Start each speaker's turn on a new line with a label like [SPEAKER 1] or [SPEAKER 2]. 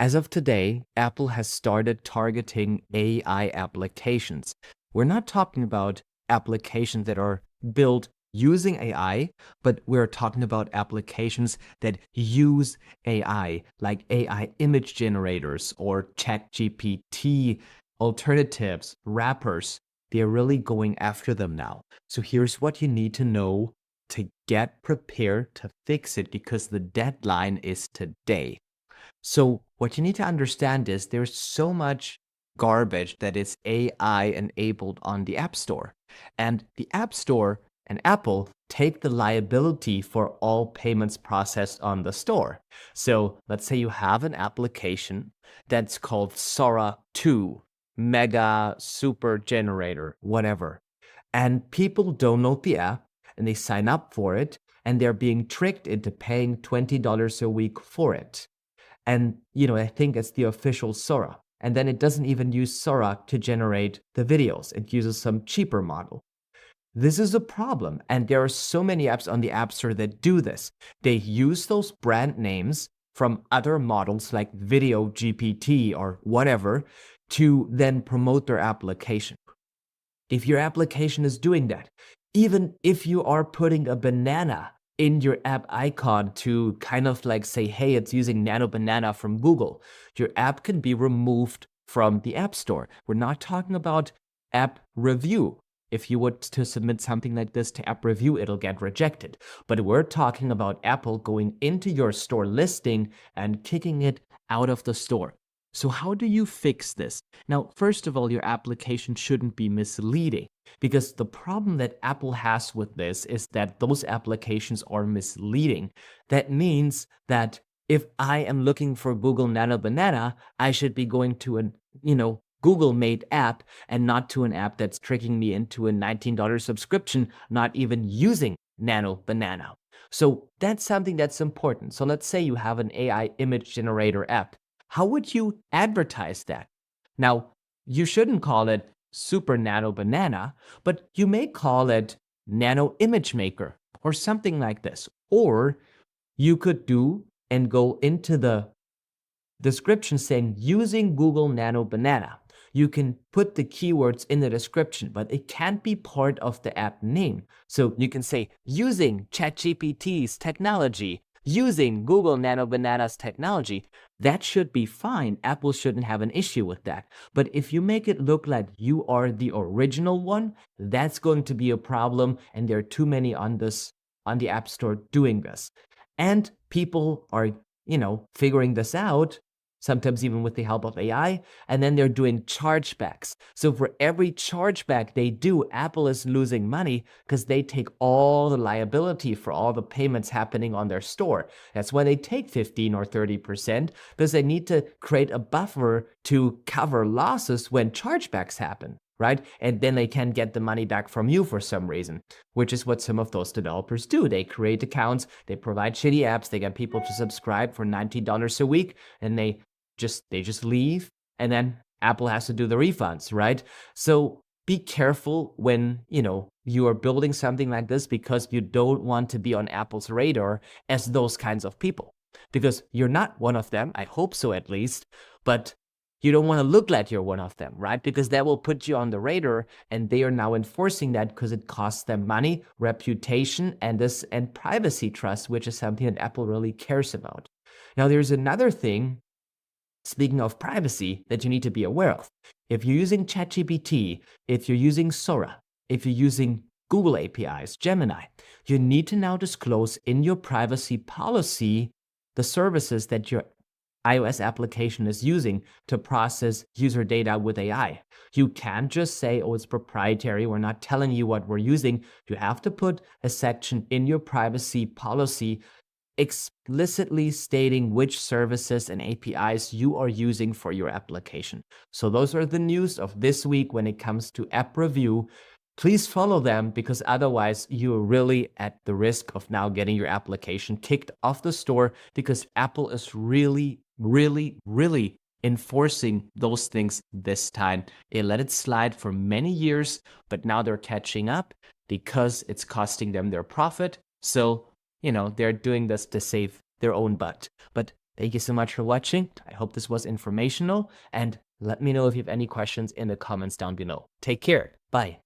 [SPEAKER 1] As of today, Apple has started targeting AI applications. We're not talking about applications that are built using AI, but we're talking about applications that use AI, like AI image generators or ChatGPT alternatives, wrappers. They're really going after them now. So here's what you need to know to get prepared to fix it because the deadline is today. So what you need to understand is there's so much garbage that is AI enabled on the App Store. And the App Store and Apple take the liability for all payments processed on the store. So let's say you have an application that's called Sora 2, Mega Super Generator, whatever. And people download the app and they sign up for it and they're being tricked into paying $20 a week for it. And, I think it's the official Sora. And then it doesn't even use Sora to generate the videos. It uses some cheaper model. This is a problem. And there are so many apps on the App Store that do this. They use those brand names from other models like Video GPT or whatever to then promote their application. If your application is doing that, even if you are putting a banana in your app icon to kind of like say, hey, it's using Nano Banana from Google, your app can be removed from the App Store. We're not talking about app review. If you were to submit something like this to app review, it'll get rejected. But we're talking about Apple going into your store listing and kicking it out of the store. So how do you fix this? Now, first of all, your application shouldn't be misleading because the problem that Apple has with this is that those applications are misleading. That means that if I am looking for Google Nano Banana, I should be going to an, Google-made app and not to an app that's tricking me into a $19 subscription, not even using Nano Banana. So that's something that's important. So let's say you have an AI image generator app. How would you advertise that? Now, you shouldn't call it Super Nano Banana, but you may call it Nano Image Maker or something like this. Or you could do and go into the description saying using Google Nano Banana. You can put the keywords in the description, but it can't be part of the app name. So you can say using ChatGPT's technology, using Google Nano Banana's technology. That should be fine. Apple shouldn't have an issue with that. But if you make it look like you are the original one, that's going to be a problem. And there are too many on the App Store doing this. And people are, figuring this out, sometimes even with the help of AI, and then they're doing chargebacks. So for every chargeback they do, Apple is losing money because they take all the liability for all the payments happening on their store. That's why they take 15 or 30%, because they need to create a buffer to cover losses when chargebacks happen, right? And then they can get the money back from you for some reason, which is what some of those developers do. They create accounts, they provide shitty apps, they get people to subscribe for $19 a week, and they just leave, and then Apple has to do the refunds, right? So be careful when, you are building something like this because you don't want to be on Apple's radar as those kinds of people. Because you're not one of them, I hope so at least, but you don't want to look like you're one of them, right? Because that will put you on the radar, and they are now enforcing that because it costs them money, reputation, and privacy trust, which is something that Apple really cares about. Now, there's another thing, speaking of privacy, that you need to be aware of. If you're using ChatGPT, if you're using Sora, if you're using Google APIs, Gemini, you need to now disclose in your privacy policy the services that your iOS application is using to process user data with AI. You can't just say, oh, it's proprietary, we're not telling you what we're using. You have to put a section in your privacy policy explicitly stating which services and APIs you are using for your application. So those are the news of this week when it comes to app review. Please follow them, because otherwise you're really at the risk of now getting your application kicked off the store, because Apple is really, really, really enforcing those things this time. They let it slide for many years, but now they're catching up because it's costing them their profit. So they're doing this to save their own butt. But Thank you so much for watching. I hope this was informational, and let me know if you have any questions in the comments down below. Take care. Bye.